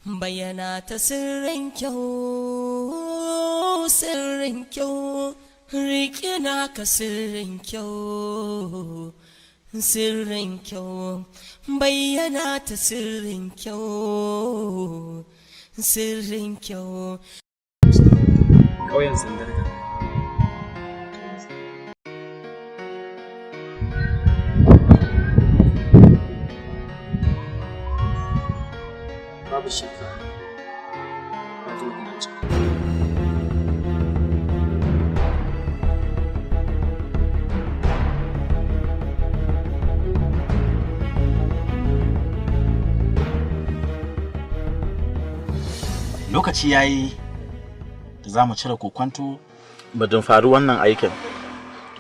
bayyana ta sirrin kyau, sirrin kyau, riƙe naka sirrin kyau, sirrin kyau, bayyana ta sirrin kyau, sirrin kyau. Ƙauyen Sandarka. Babu shakka, na zo ina can. Lokaci yayi da za mu cire kokwanto batun faru wannan aikin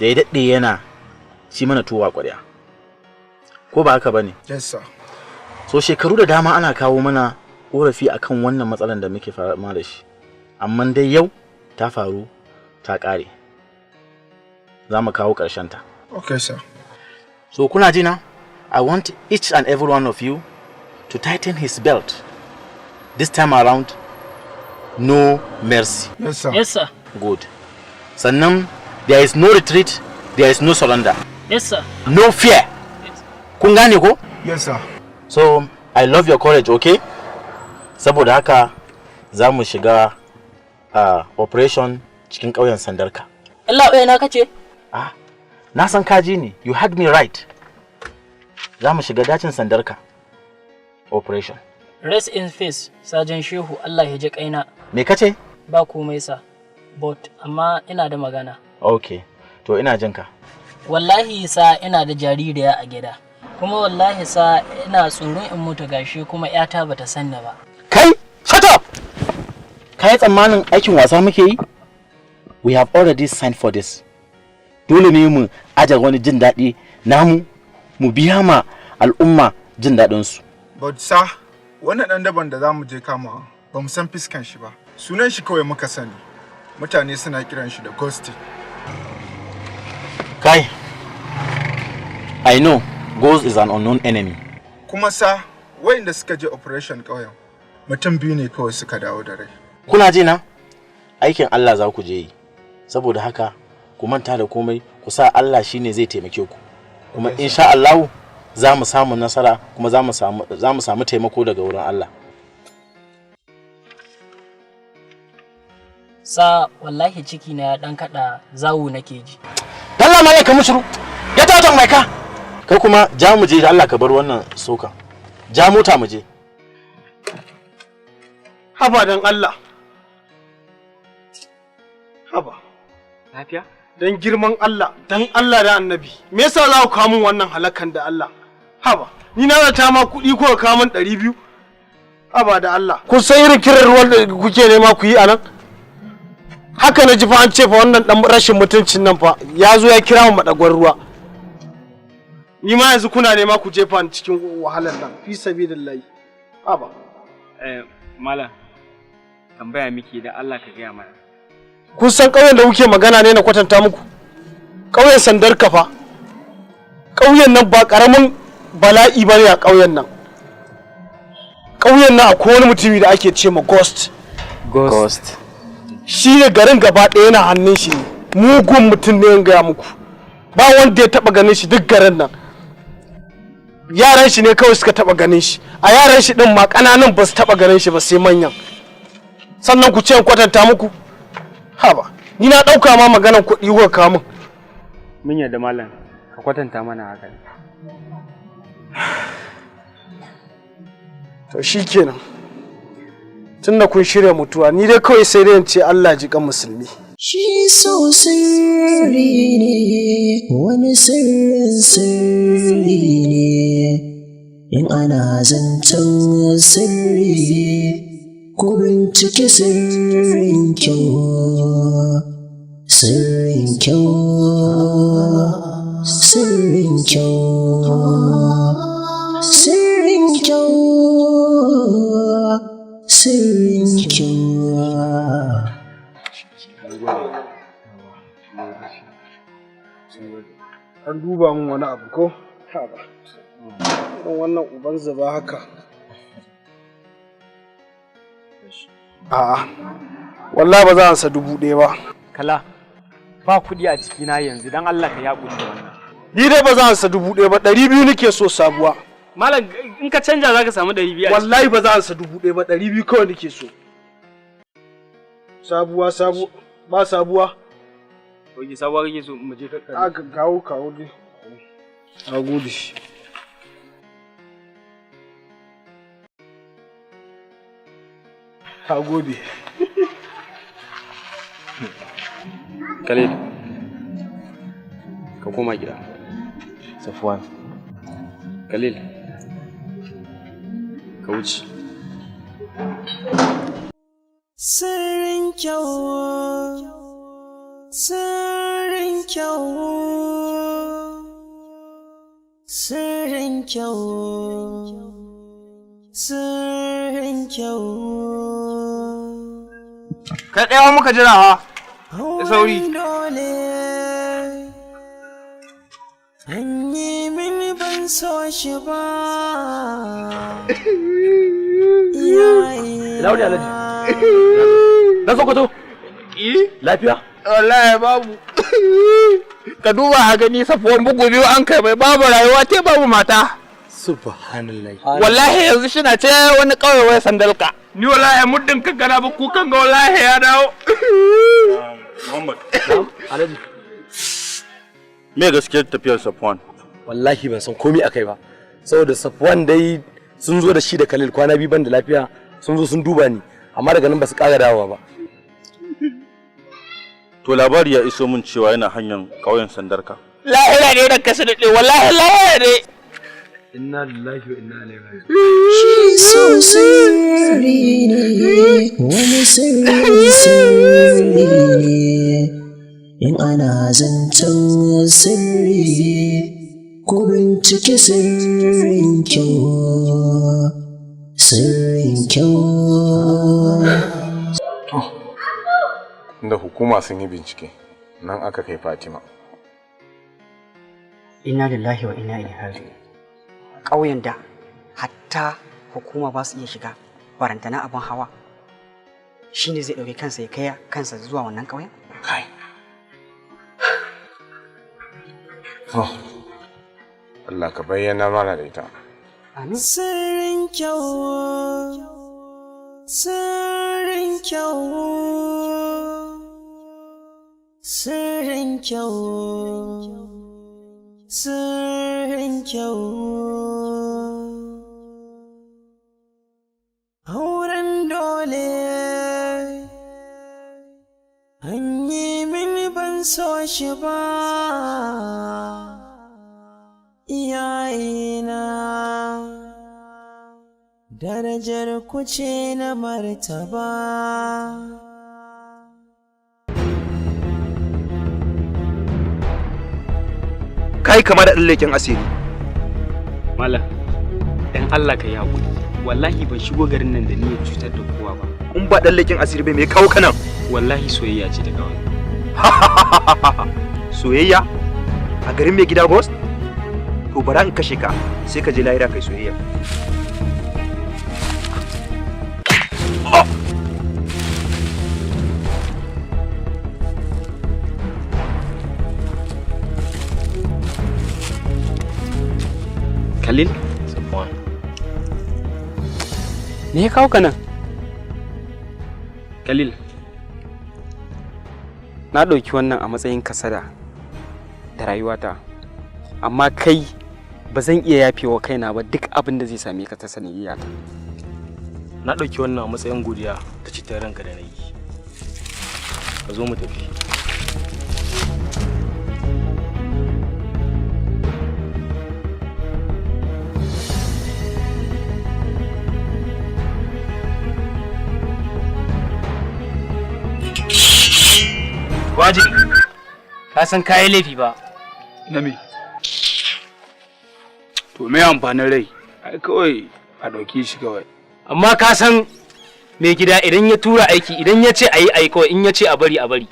da ya daɗe yana ci mana tuwa ƙwarya. Ko ba haka bane? Yes sir. So shekaru da dama ana kawo mana korafi akan wannan matsalan da muke fama da shi. Amma dai yau ta faru ta ƙare. Za mu kawo ƙarshen ta. Okay sir. So kuna ji na? I want each and every one of you to tighten his belt. This time around, no mercy. Yes sir. Yes sir. Good. Sannan, there is no retreat, there is no surrender. Yes sir. No fear. Yes. Kun gane ko? Yes sir. So, I love your courage, okay? Saboda haka za mu shiga operation cikin ƙauyen Sandarka. Allah ɓaya na kace? Ah, na san kaji ne. You heard me right. Za mu shiga dacin Sandarka. Operation. Rest in peace, Sajan Shehu, Allah ya ji kaina. Me kace? Ba komai sa. But amma ina da magana. Okay. To ina jinka. Wallahi sa ina da jaririya a gida. Kuma wallahi sa ina tsoron in mutu gashi kuma yata bata sanni ba. Kai, shut up. Kai tsammanin aikin wasa muke yi? We have already signed for this. Dole ne mu aje wani jin daɗi namu mu biya ma al'umma jin daɗin su. But sir, wannan dan daban da zamu je kama ba mu san fiskan shi ba. Sunan shi kawai muka sani. Mutane suna kiran shi da Ghosty. Kai, I know Ghost is an unknown enemy. Kuma sa, wayanda suka je operation ƙauyen, mutum biyu ne kawai suka dawo da rai. Kuna ji na? Aikin Allah za ku je yi. Saboda haka, ku manta da komai, ku sa Allah shine zai taimake ku. Kuma insha Allah za mu samu nasara kuma za mu samu taimako daga wurin Allah. Sa wallahi ciki na dan kada zawu nake ji. Allah ma ka mushru. Ya ta mai ka. Kai kuma ja mu je Allah ka bar wannan soka. Ja mota mu je. Haba dan Allah. Haba. Lafiya? Dan girman Allah, dan Allah da Annabi. Me yasa za ku kawo min wannan halakan da Allah? Haba, ni na zata ma kuɗi ko kawo min 200. Haba da Allah. Kun san irin kiran ruwan da kuke nema ku yi anan? Haka na ji fa an ce fa wannan dan rashin mutuncin nan fa ya zo ya kira mu madagwar ruwa. Ni ma yanzu kuna nema ku jefa ni cikin wahalar nan fi sabilillahi. Haba. Malam, tambaya miki da Allah ka gaya mana. Kun san ƙauyen da kuke magana ne na kwatanta muku? Ƙauyen Sandarka fa. Ƙauyen nan ba ƙaramin bala'i bane a ƙauyen nan. Ƙauyen nan akwai wani mutumi da ake ce ma Ghost. Ghost. Shi ne garin gaba ɗaya na hannun shi ne. Mugun mutum ne in gaya muku. Ba wanda ya taɓa ganin shi duk garin nan. Yaran shi ne kawai suka taɓa ganin shi. A yaran shi ɗin ma ƙananan ba su taɓa ganin shi ba sai manyan. Sannan ku ce in kwatanta muku. Haba, ni na ɗauka ma maganar kuɗi kuka kawo min. Mun yarda malam, ka kwatanta mana haka. To shikenan. Tunda kun shirya mutuwa, ni dai kawai sai dai in ce Allah ji kan musulmi. Shi so sirri ne, wani sirrin sirri ne, in ana zancen sirri. Ku bincike sirrin kyau, sirrin kyau, sirrin kyau, sirrin kyau, sirrin kyau. An duba min wani abu ko? Ha ba. Wannan uban zuba haka. shi. A'a. Wallahi ba za a ansa 1000 ba. Kala ba kuɗi a cikina yanzu dan Allah ka yaƙuri da wannan. Ni dai ba za a ansa 1000 ba, 200 nake so sabuwa. Malam in ka canja zaka samu 200. Wallahi ba za a ansa 1000 ba, 200 kawai nake so. Sabuwa ba sabuwa. Oke sabuwa kake so mu je ka kawo dai. A gode. A gode. Khalid ka koma gida. Safwan. Khalil ka wuce. Sirrinkyau, sirrinkyau, sirrinkyau, sirrinkyau. Kai ɗaya muka jira ha. Da sauri. An yi mini ban so shi ba. Lauri Alhaji. Na Sokoto. Lafiya? Wallahi babu. Ka duba a gani Safwan bugu biyu an kai mai babu rayuwa te babu mata. Subhanallah. Wallahi yanzu shi na ce wani kauye wai sandalka. Ni wallahi muddin ka gana ba kukan ga wallahi ya dawo. Muhammad. Alhaji. Me gaskiyar tafiyar Safwan? Wallahi ban san komai akai ba. Saboda Safwan dai sun zo da shi da Khalil kwana biyu ban da lafiya, sun zo sun duba ni, amma daga nan ba su ƙara dawowa ba. To labari ya iso mun cewa yana hanyar ƙauyen Sandarka. Lahira ne da kasu daɗe wallahi lahira ne. Inna lillahi wa inna ilaihi raji'un. Shi so sirri ne, wani sirri ne. In ana zancen sirri, ku bincike sirrinkyau, sirrinkyau. Da hukuma sun yi bincike nan aka kai Fatima. Inna lillahi wa inna ilaihi raji'un. Ƙauyen da hatta hukuma ba su iya shiga barantana abin hawa shine zai ɗauki kansa ya kai kansa zuwa wannan ƙauyen? Kai. Allah ka bayyana mana da ita. Amin. Sirrinkyau, sirrinkyau, sirrinkyau, sirrinkyau. Auren dole an yi mini ban so shi ba. Iyayena darajar ku ce na martaba. Kai kama da ɗan leken asiri. Malam dan Allah ka yi hakuri. Wallahi ban shigo garin nan da niyyar cutar da kowa ba. In ba ɗan leken asiri bai me kawo kanan? Wallahi soyayya ce daga wani. Soyayya? A garin mai gida Ghost? To bara in kashe ka sai ka je lahira kai soyayya. Khalil? Safwan. Me ya kawo ka nan? Khalil, na ɗauki wannan a matsayin kasada da rayuwata, amma kai ba zan iya yafewa kaina ba duk abin da zai same ka ta sanadiyata. Na ɗauki wannan a matsayin godiya ta cikin ranka da na yi. Ka zo mu tafi. Wajibi, ka san kayi laifi ba. Na me? To me amfanin rai? Ai kawai a ɗauki shi kawai. Amma ka san mai gida idan ya tura aiki, idan ya ce a yi aiki kawai, in ya ce a bari a bari.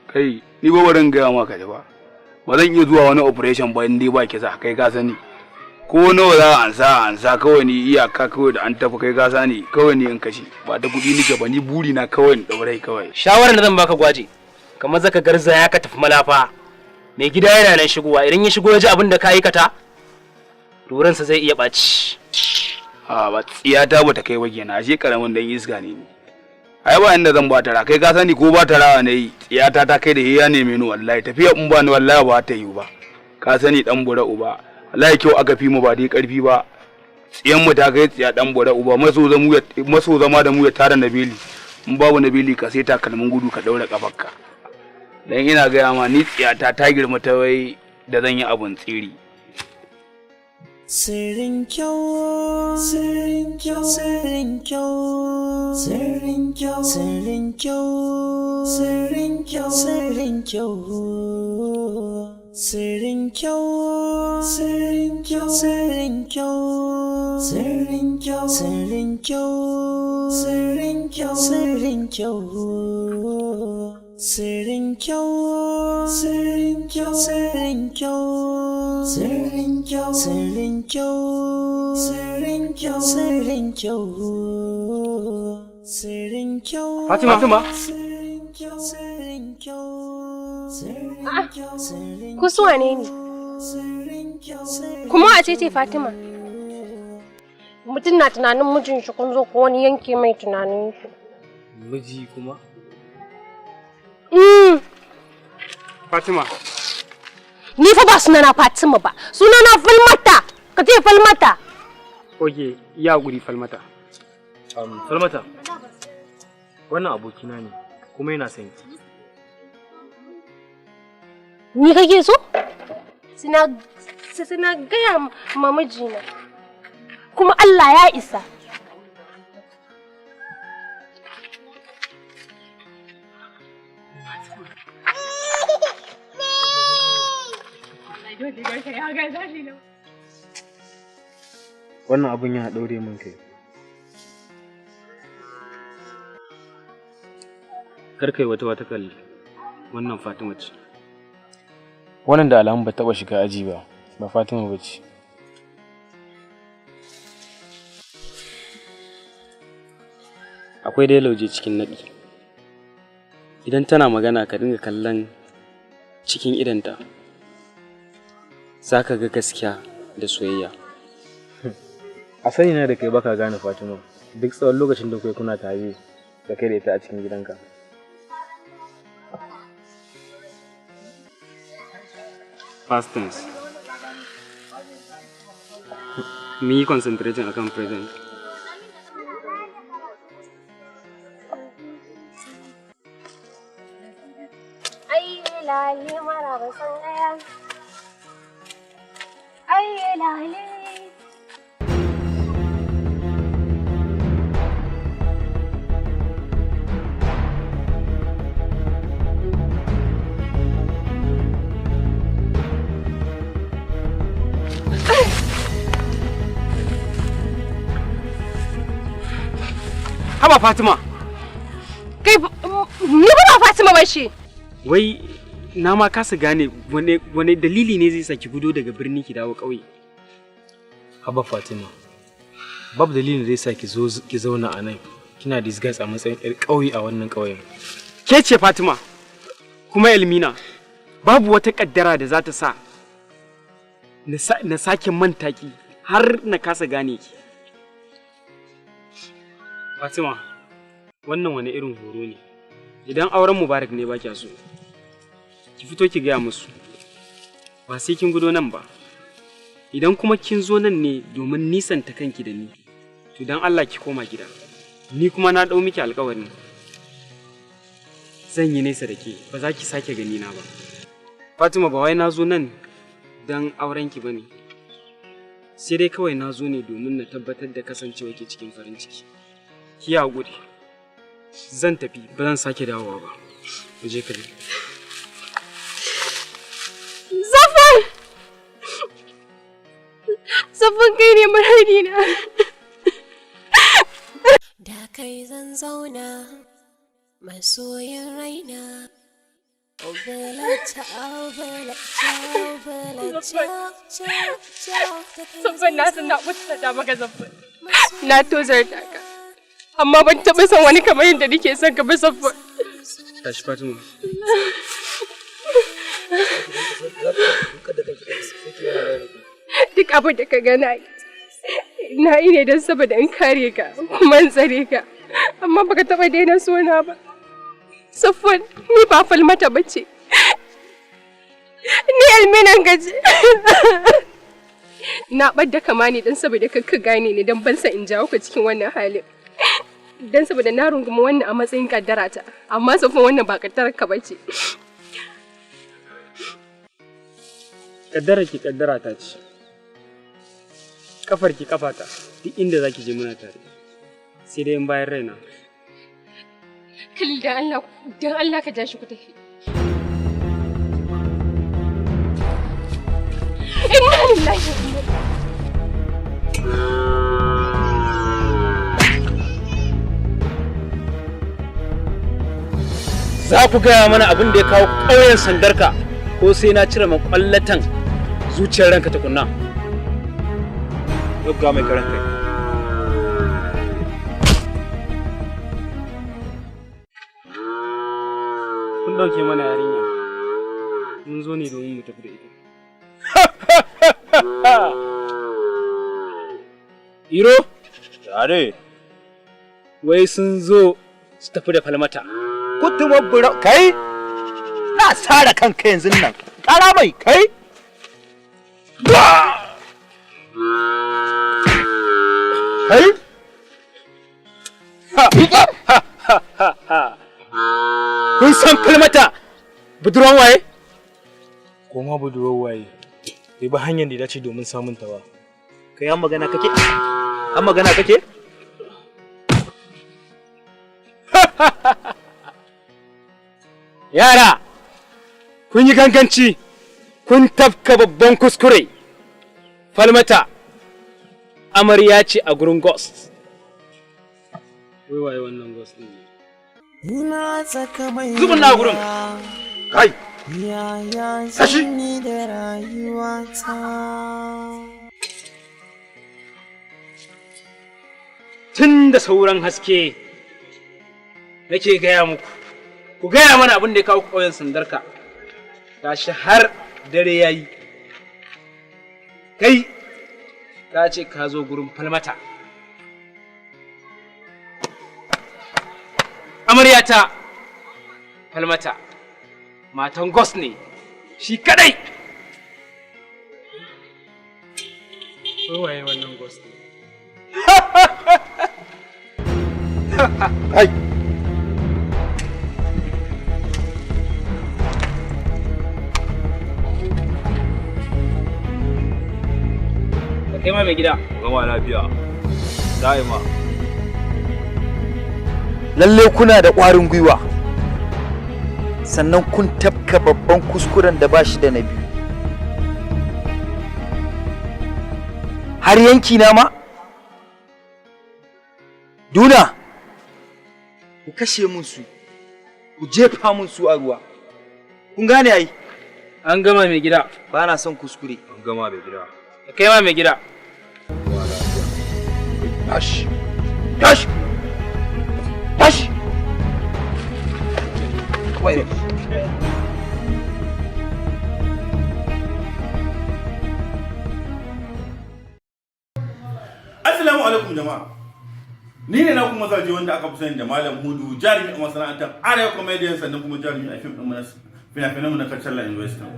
Kai, ni ba barin gaya maka ba. Ba zan iya zuwa wani operation ba in dai ba kisa, kai ka sani. ko nawa za a ansa kawai ni iyaka kawai da an tafi kai gasa ne kawai ni in kashe ba da kuɗi nake ba ni buri na kawai in ɗaurai kawai. Shawarar da zan baka gwaje kamar zaka garzaya ka tafi malafa mai gida yana nan shigowa idan ya shigo ya ji abin da ka aikata sa zai iya ɓaci. Ba tsiyata ba ta kai wage na ashe karamin dan iska ne. Ai ba inda zan ba tara kai ka sani ko ba tara ne yi tsiyata ta kai da ya neme ni wallahi tafiya in ba ni wallahi ba ta yi ba. Ka sani dan bura uba wallahi kyau aka fi mu ba dai karfi ba. Tsiyan mu ta kai tsiya dan bura uba maso zama da mu ya tara Nabili in babu Nabili ka sai takalmin gudu ka daura kafarka. Dan ina gaya ma ni tsiyata ta girma ta wai da zan yi abun tsiri. Sirrinkyau, sirrinkyau, sirrinkyau, sirrinkyau, sirrinkyau, sirrinkyau, sirrinkyau, sirrinkyau, sirrinkyau, sirrinkyau, sirrinkyau, sirrinkyau, sirrinkyau, sirrinkyau. Sirrinkyau, sirrinkyau, sirrinkyau, sirrinkyau, sirrinkyau, sirrinkyau, sirrinkyau, sirrinkyau. Fatima. Ku su wane ne? Kuma a ce Fatima. Mutum na tunanin mijin shi kun zo ko wani yanke mai tunanin shi. Miji kuma? Fatima. Ni fa ba sunana Fatima ba. Sunana Falmata. Ka ce Falmata. Oke, ya guri Falmata. Falmata. Wannan abokina ne kuma yana son ki. Ni kake so? Sina gaya ma mijina. Kuma Allah ya isa. Wannan abun yana daure min kai. Kar kai wata kalli. Wannan Fatima ce. Wannan da alamun ba taba shiga aji ba, ba Fatima ba ce. Akwai dai lauje cikin naɗi. Idan tana magana ka dinga kallon cikin idanta. Za ka ga gaskiya da soyayya. A sani na da kai baka gane Fatima duk tsawon lokacin da kai kuna tare da kai da ita a cikin gidanka. Past tense. Me concentrating akan present. Ai lale mara ba san daya. Ai lale. Haba Fatima. Kai ni ba Fatima ba shi. Wai na ma kasa gane wane dalili ne zai saki gudo daga birni ki dawo ƙauye. Haba Fatima. Babu dalilin da zai sa ki zauna a nan. Kina disguise a matsayin ƴar ƙauye a wannan ƙauyen. Ke ce Fatima. Kuma Elmina. Babu wata kaddara da za ta sa na sake manta ki har na kasa gane ki. Fatima, wannan wani irin horo ne? Idan auren Mubarak ne ba kya so, ki fito ki gaya musu. Ba sai kin gudo nan ba. Idan kuma kin zo nan ne domin nisanta kanki da ni, to dan Allah ki koma gida. Ni kuma na dau miki alƙawarin. Zan yi nesa da ke, ba za ki sake gani na ba. Fatima, ba wai na zo nan dan auren ki bane. Sai dai kawai na zo ne domin na tabbatar da kasancewa ke cikin farin ciki. Ki haƙuri. Zan tafi, ba zan sake dawowa ba. Mu je ka. Zafar! Zafar kai ne maradina. Da kai zan zauna masoyin raina. Saffan na san na mutunta maka Saffan. Na tozarta ka. Amma ban taɓa son wani kamar yadda nake son ka ba Saffan. Tashi Fatima. Duk abin da ka gana na yi ne don saboda in kare ka kuma in tsare ka. Amma baka taɓa daina sona ba. Saffan, ni ba falmata bace. Ni alminan gaji. Na ɓadda kama ne don saboda ka gane ni don ban sa in jawo ka cikin wannan halin. Don saboda na rungumi wannan a matsayin kaddara ta, amma Saffan wannan ba kaddarar ka bace. Kaddara ki kaddara ta ce. Kafar ki kafata, duk inda zaki je muna tare. Sai dai in bayan raina. Khalil dan Allah ka tashi ku tafi. Inna lillahi wa inna Za ku gaya mana abin da ya kawo ƙauyen sandarka ko sai na cire makwallatan zuciyar ranka tukunna. Yau mai karan kai. Kun dauke mana yarinya. Mun zo ne domin mu tafi da ita. Iro? Tare. Wai sun zo su tafi da falmata. Kutumar bura kai? Na sare kanka yanzu nan. Kara mai kai? Kai? Kun san falmata budurwan waye? Koma budurwar waye. Bai ba hanyar da ya dace domin samun ta ba. Kai an magana kake? An magana kake? Yara, kun yi ganganci, kun tafka babban kuskure. Falmata, amarya ce a gurin Ghost. Wai waye wannan Ghost ɗin? Ina tsaka mai Zubin na gurin. Kai! Yaya Tashi! zan yi da rayuwata. Tun da sauran haske nake gaya muku, ku gaya mana abin da ya kawo ƙauyen sandarka. Gashi har dare ya yi. Kai, ka ce ka zo gurin falmata. Amaryata, falmata, matan Ghost ne, shi kadai. Wai waye wannan Ghost ɗin? Kai! Kai ma mai gida. Gama lafiya. Da'ima. Lalle kuna da ƙwarin gwiwa. Sannan kun tafka babban kuskuren da ba shi da na biyu. Har yanki na ma? Duna! Ku kashe mun su, ku jefa mun su a ruwa. Kun gane ai? An gama mai gida. Ba na son kuskure. An gama mai gida. Kai ma mai gida. Tashi! Tashi! Tashi! Wait. Assalamu alaikum jama'a. Ni ne na kuma zaje wanda aka fi sani da Malam Hudu, jarumi a masana'antar Arewa Comedian sannan kuma jarumi a fim ɗin fina-finan mu na Kacalla Investment.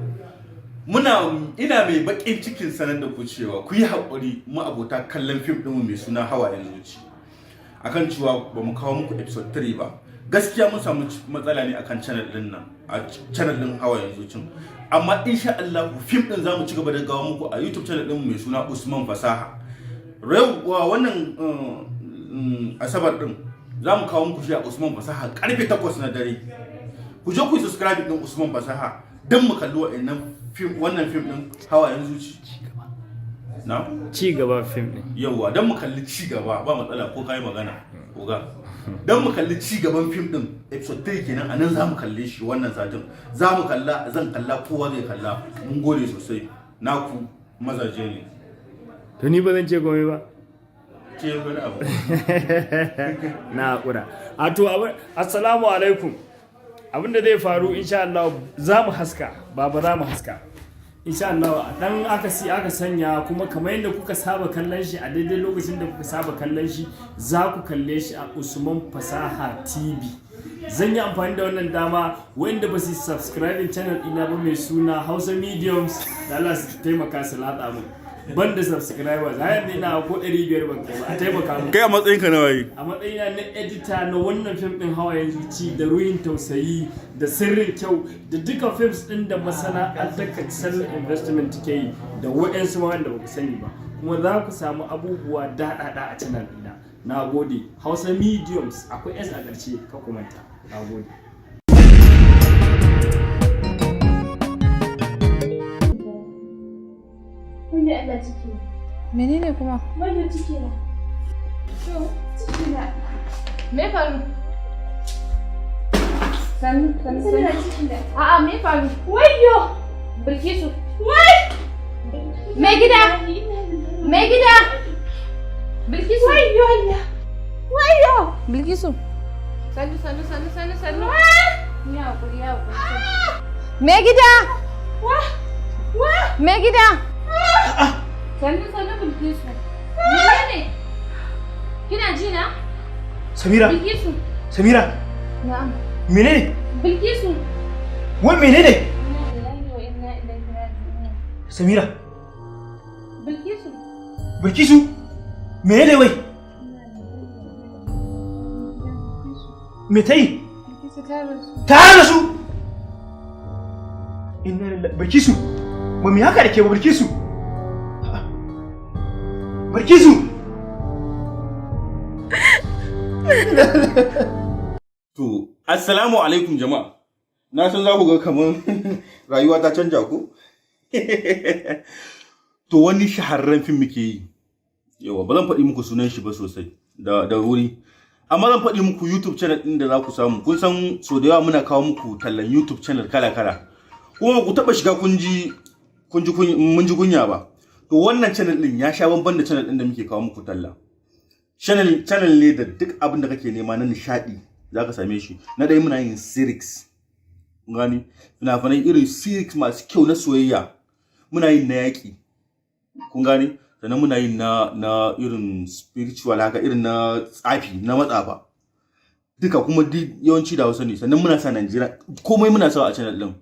Ina mai bakin cikin sanar da ku cewa ku yi haƙuri mu abota kallon fim ɗin mai suna Hawayen Zuci. Akan cewa ba mu kawo muku episode 3 ba. Gaskiya mun samu matsala ne akan channel ɗin nan, a channel ɗin Hawayen Zucin. Amma insha Allah fim ɗin zamu ci gaba da gawo muku a YouTube channel ɗin mai suna Usman Fasaha. Wannan asabar din za mu kawo muku shi a Usman Fasaha karfe 8 na dare. Ku je ku subscribe din Usman Fasaha don mu kalli wannan film din Hawayen Zuci. Na? Ci gaba film din. Yawwa don mu kalli ci gaba ba matsala ko kai magana. Oga. don mu kalli ci gaban fim din episode 3 kenan a nan za mu kalle shi wannan satin za mu kalla zan kalla kowa zai kalla mun gode sosai naku mazaje ne to ni ba zan ce komai ba ce wani abu na hakura a to assalamu alaikum abinda zai faru insha Allah za mu haska ba za mu haska insha Allah dan aka sanya kuma kamar yadda kuka saba kallon shi a daidai lokacin da kuka saba kallon shi za ku kalle shi a Usman Fasaha TV zan yi amfani da wannan dama wanda ba su subscribe channel ina ba mai suna Hausa Mediums da Allah su taimaka su latsa mu banda subscribers har yanzu ina ko 500 ban kai ba a taimaka mu kai a matsayin ka nawa yi a matsayina na editor na wannan film din Hawayen Zuci da Ruhin Tausayi da Sirrin Kyau da duka films din da masana'antar Katsal Investment take yi da waɗansu ma wanda ba ku sani ba kuma za ku samu abubuwa daɗaɗa a channel ɗina na gode Hausa Mediums akwai S a ƙarshe ka kumanta na gode Wanda Allah ciki. Menene kuma? Wanda ciki na. To, ciki na. Me faru? Sani ciki na. A'a, me faru? Wayyo! Bilkisu. Wai! Me gida! Me gida! Bilkisu. Wayyo Allah. Wayyo! Bilkisu. Sanu. Ya hakuri. Me gida! Me gida! Sannu Bilkisu. Menene? Kina ji na? Samira. Bilkisu. Samira. Na'am. Menene? Bilkisu. Wai menene? Samira. Bilkisu. Bilkisu. Menene wai? Me ta yi? Bilkisu ta rasu. Ta rasu? Inna lillahi. Bilkisu. Ba mu haka da ke ba Bilkisu. Bilkisu. To, assalamu alaikum jama'a. Na san za ku ga kamar rayuwa ta canja ku. To wani shahararren fim muke yi. Yawa, ba zan faɗi muku sunan shi ba sosai da wuri. Amma zan faɗi muku YouTube channel ɗin da za ku samu. Kun san so da yawa muna kawo muku tallan YouTube channel kala-kala. Kuma ku taɓa shiga mun ji kunya ba. To wannan channel ɗin ya sha bamban da channel ɗin da muke kawo muku talla. Channel ne da duk abin da kake nema na nishaɗi za ka same shi. Na dai muna yin series. Gani, fina-finai irin series masu kyau na soyayya. Muna yin na yaƙi. Kun gane? Sannan muna yin na irin spiritual haka irin na tsafi na matsafa. Duka kuma yawanci da Hausa ne. Sannan muna sa Najeriya komai muna sa a channel ɗin.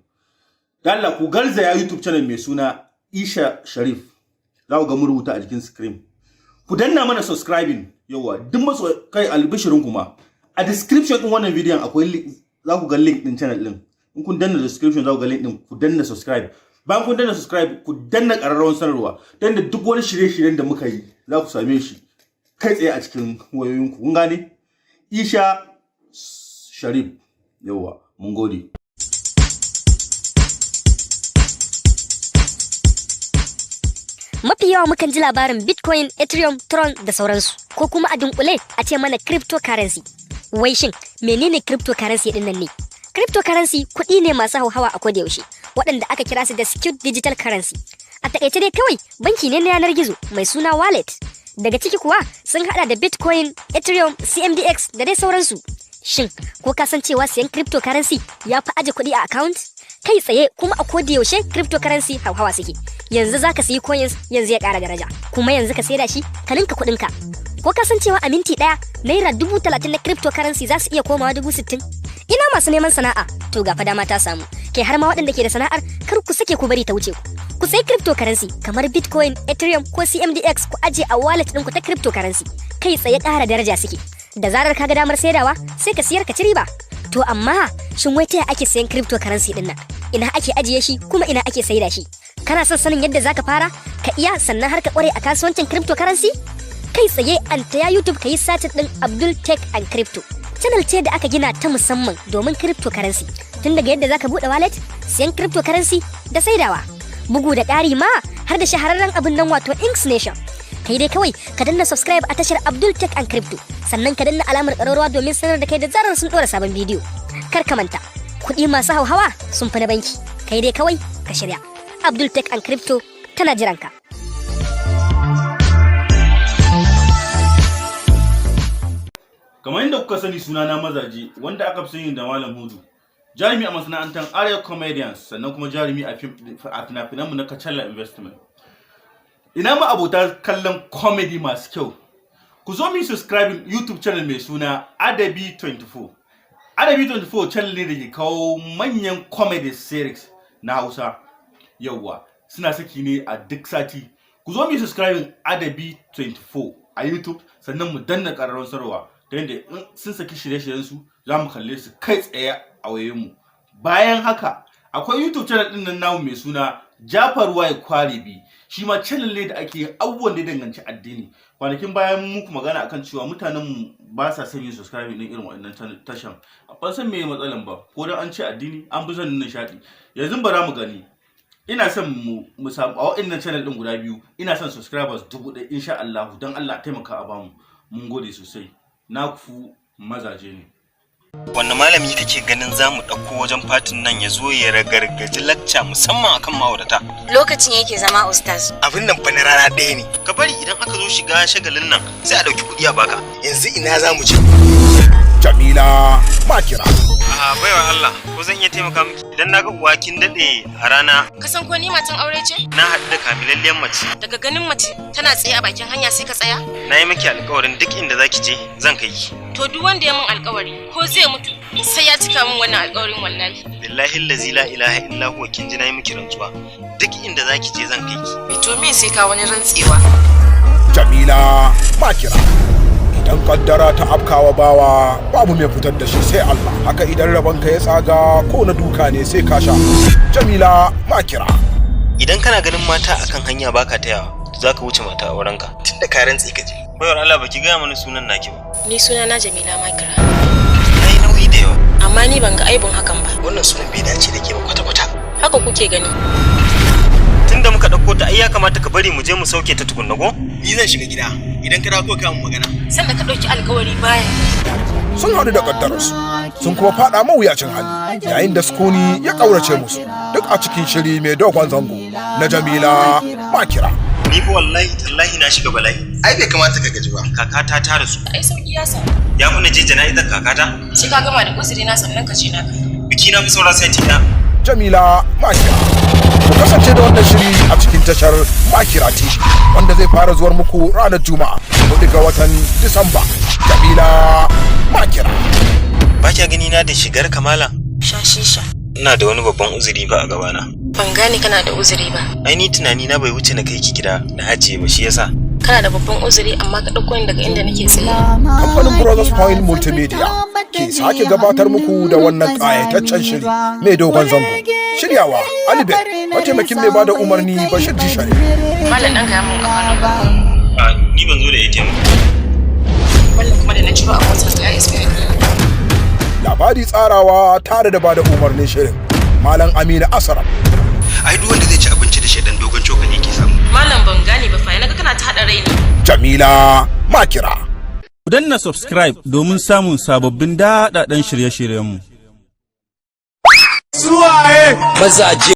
Da Allah ku garzaya YouTube channel mai suna Isha Sharif. Za ku ga mu rubuta a jikin screen. Ku danna mana subscribing. Yawa, duk masu kai albishirin kuma. A description din wannan bidiyon akwai link, za ku ga link din channel din. In kun danna description za ku ga link din, ku danna subscribe. Bayan kun danna subscribe, ku danna ƙararrawar sanarwa. Dan da duk wani shirye-shiryen da muka yi, za ku same shi kai tsaye a cikin wayoyinku. Kun gane? Isha Sharif. Yawa, mun gode. Mafi yawa mukan ji labarin Bitcoin, Ethereum, Tron da sauransu, ko kuma a dunkule a ce mana cryptocurrency. Wai shin menene cryptocurrency din nan ne? Cryptocurrency kuɗi ne masu hauhawa a koda yaushe, waɗanda aka kira su da secure digital currency. A takaice dai kawai banki ne na yanar gizo mai suna wallet. Daga ciki kuwa sun hada da Bitcoin, Ethereum, CMDX da dai sauransu. Shin ko ka san cewa siyan cryptocurrency ya fi aje kuɗi a account? Kai tsaye kuma a koda yaushe cryptocurrency hauhawa suke. Yanzu zaka siyi coins yanzu ya ƙara daraja, kuma yanzu ka saida shi ka ninka kuɗinka. Ko ka san cewa a minti ɗaya naira 30,000 na cryptocurrency za su iya komawa 60,000? Ina masu neman sana'a to ga fa dama ta samu. Kai har ma waɗanda ke da sana'ar kar ku sake ku bari ta wuce ku. Ku sayi cryptocurrency kamar Bitcoin, Ethereum ko CMDX ku aje a wallet ɗinku ta cryptocurrency. Kai tsaye ƙara daraja suke. Da zarar ka ga damar saidawa sai ka siyar ka ci riba. To amma shin wai ta ake sayan cryptocurrency din nan? Ina ake ajiye shi kuma ina ake saida shi? Kana son sanin yadda zaka fara? Ka iya sannan har ka kware a kasuwancin cryptocurrency? Kai tsaye an ta YouTube ka yi search din Abdul Tech and Crypto. Channel ce da aka gina ta musamman domin cryptocurrency. Tun daga yadda zaka bude wallet, siyan cryptocurrency da saidawa. Bugu da ƙari ma har da shahararren abin nan wato Inks Nation. kai dai kawai ka danna subscribe a tashar Abdul Tech and Crypto, sannan ka danna alamar ƙararrawa domin sanar da kai da zarar sun ɗora sabon bidiyo. Kar ka manta, kuɗi masu hauhawa sun fi na banki, kai dai kawai ka shirya. Abdul Tech and Crypto tana jiranka. Kamar yadda kuka sani, sunana Mazaje, wanda aka fi sani da Malam Hudu, jarumi a masana'antar Arewa Comedians, sannan kuma jarumi a fina-finanmu na Kacalla Investment. Ina ma abota kallon comedy masu kyau, ku zo mu subscribe YouTube channel mai suna Adabi24. Adabi24 channel ne da ke kawo manyan comedy series na Hausa. Yawwa, suna saki ne a duk sati. Ku zo mu subscribe Adabi24 a YouTube, sannan mu danna ƙararrawar sarwa ta yadda sun saki shirye-shiryen su za mu kalle su kai tsaye a wayoyinmu. Bayan haka, akwai YouTube channel din nan namu mai suna Jafar Y Kwaribi. Shi ma channel ne da ake abubuwan da danganci addini. Kwanakin bayan muku magana akan cewa mutanen mu ba sa son yin subscribe din irin waɗannan tashan. Ban san meye matsalan ba, ko dan an ce addini an bi son nishadi. Yanzu bara mu gani. Ina son mu samu a waɗannan channel din guda biyu. Ina son subscribers 1000 insha Allah, dan Allah taimaka a bamu. Mun gode sosai. Na ku Mazaje ne. Wanne malami kake ganin za mu ɗauko wajen fatin nan ya zo ya ragargaji lacca musamman akan ma'aurata? Lokacin yake zama ustaz. Abin nan fa na rana ɗaya ne. Ka bari idan aka zo shiga shagalin nan sai a ɗauki kuɗi a baka. Yanzu ina za mu je? Jamila Makira. Baiwa Allah, ko zan iya taimaka miki idan na ga uwa kin daɗe a rana. Ka san ko ni matan aure ce? Na haɗu da kamilalliyar mace. Daga ganin mace tana tsaye a bakin hanya sai ka tsaya? Na yi miki alƙawarin duk inda zaki je zan kai ki. To duk wanda ya min alƙawari ko zai mutu sai ya cika min wannan alƙawarin wallahi. Billahi allazi la ilaha illa huwa kin ji na yi miki rantsuwa. Duk inda zaki je zan kai ki. To me sai ka wani rantsewa? Jamila Makira. Idan kaddara ta afkawa bawa babu mai fitar da shi sai Allah. Haka idan rabon ka ya tsaga ko na duka ne sai ka sha. Jamila Makira. Idan kana ganin mata akan hanya baka tayawa, zaka wuce mata aurenka. Tunda ka rantsi ka je. Bayar Allah baki ga mana sunan naki ba. Ni suna na Jamila Makira. Ai nauyi da yawa. Amma ni ban ga aibun hakan ba. Wannan sunan bai dace da ke ba kwata-kwata. Haka kuke gani. Tunda muka dauko ta ai ya kamata ka bari mu je mu sauke ta tukunna go? Ni zan shiga gida. Idan ka dawo ka mu magana. Sanda ka dauki alƙawari baya. Sun haɗu da kaddararsu, sun kuma faɗa mawuyacin hali, yayin da Sukuni ya ƙaurace musu, duk a cikin shiri mai dogon zango na Jamila Makira. Ni fa wallahi tallahi na shiga bala'i. Ai bai kamata ka gaji ba. Kakata ta rasu. Ai sauki ya samu. Ya kuna je jana'izar kakata? Sai ka gama da kusuri na sannan ka ce naka. Biki na fi saura sati na. Jamila Makira. Ku kasance da wannan shiri a cikin tashar Makira TV, wanda zai fara zuwar muku ranar Juma'a 4 ga watan Disamba. Jamila Makira. Ba kya gani na da shigar kamala? Shisha. Ina da wani babban uzuri ba a gabana. Ban gane kana da uzuri ba. Ai ni tunani na bai wuce na kai ki gida na ajiye ba shi yasa. Kana da babban uzuri amma ka dauko ni daga inda nake tsaye. Kamfanin Brothers Point Multimedia ke sake gabatar muku da wannan ƙayataccen shiri mai dogon zango. Shiryawa Alibe, mataimakin mai bada umarni Bashir Jishari. Malam ɗan ga mun kafa. Ni ban zo da ATM. Wannan kuma da na ciro a motar ta expire. Labari tsarawa tare da bada umarnin shirin Malam Aminu Asara. Ai duk wanda zai ci abinci da shedan dogon cokali yake samu. Malam ban gane ba fa naga kana ta hada rai ne. Jamila Makira. Ku danna subscribe domin samun sababbin daɗaɗɗen shirye-shiryenmu. Suwaye! Mazaje.